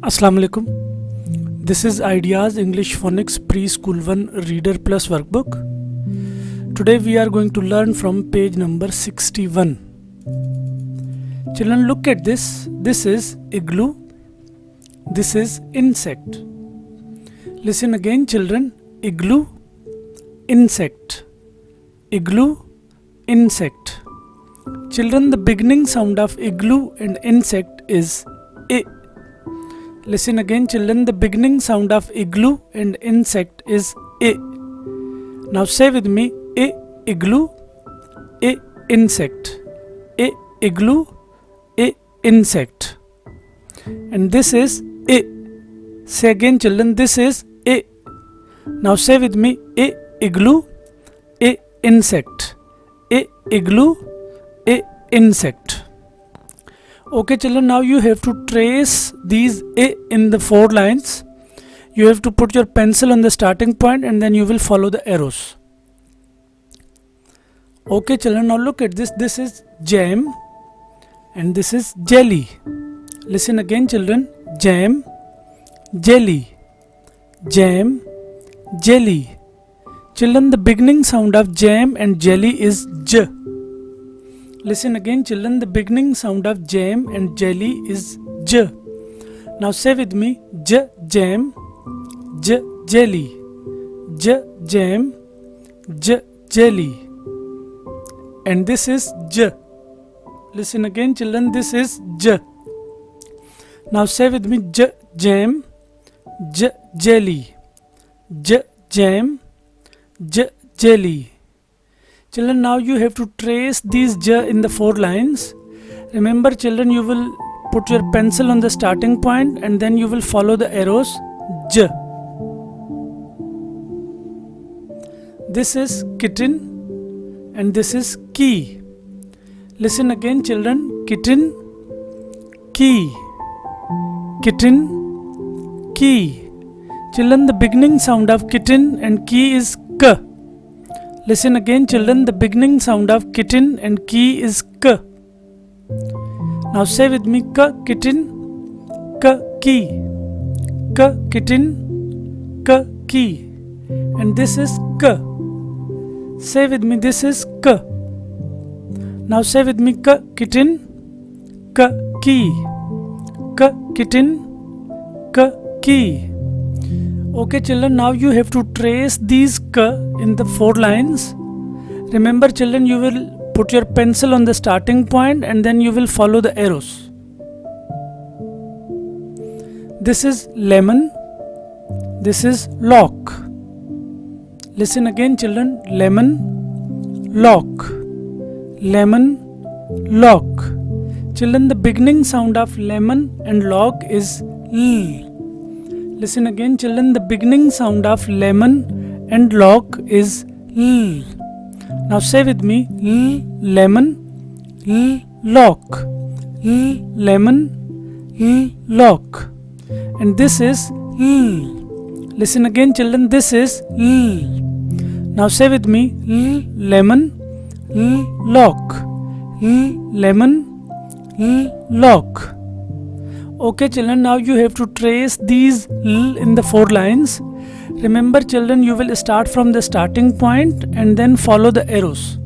Assalamu alaikum. This is Ideas English Phonics Preschool 1 Reader Plus workbook. Today we are going to learn from page number 61. Children, look at this. This is igloo. This is insect. Listen again, children. Igloo, insect. Igloo, insect. Children, the beginning sound of igloo and insect is I. Listen again, children. The beginning sound of igloo and insect is I. Now say with me, I igloo, I insect, I igloo, I insect. And this is I. Say again, children. This is I. Now say with me, I igloo, I insect, I igloo, I insect. Okay, children, now you have to trace these A in the 4 lines. You have to put your pencil on the starting point and then you will follow the arrows. Okay, children, now look at this. This is jam and this is jelly. Listen again, children. Jam, jelly, jam, jelly. Children, the beginning sound of jam and jelly is J. Listen again, children. The beginning sound of jam and jelly is J. Now say with me, J jam, J jelly, J jam, J jelly. And this is J. Listen again, children. This is J. Now say with me, J jam, J jelly, J jam, J jelly. Children, now you have to trace these J in the 4 lines. Remember, children, you will put your pencil on the starting point and then you will follow the arrows J. This is kitten and this is key. Listen again, children. Kitten, key, kitten, key. Children, the beginning sound of kitten and key is K. Listen again, children. The beginning sound of kitten and key is K. Now say with me, K kitten, K key, K kitten, K key. And this is K. Say with me, this is K. Now say with me, K kitten, K key, K kitten, K key. Okay, children, now you have to trace these K in the 4 lines. Remember, children, you will put your pencil on the starting point and then you will follow the arrows. This is lemon. This is lock. Listen again, children. Lemon, lock, lemon, lock. Children, the beginning sound of lemon and lock is L. Listen again, children. The beginning sound of lemon and lock is L. Now say with me, L lemon, L lock, L lemon, L lock. And this is L. Listen again, children. This is L. Now say with me, L lemon, L lock, L lemon, L lock. Okay, children, now you have to trace these L in the 4 lines. Remember, children, you will start from the starting point and then follow the arrows.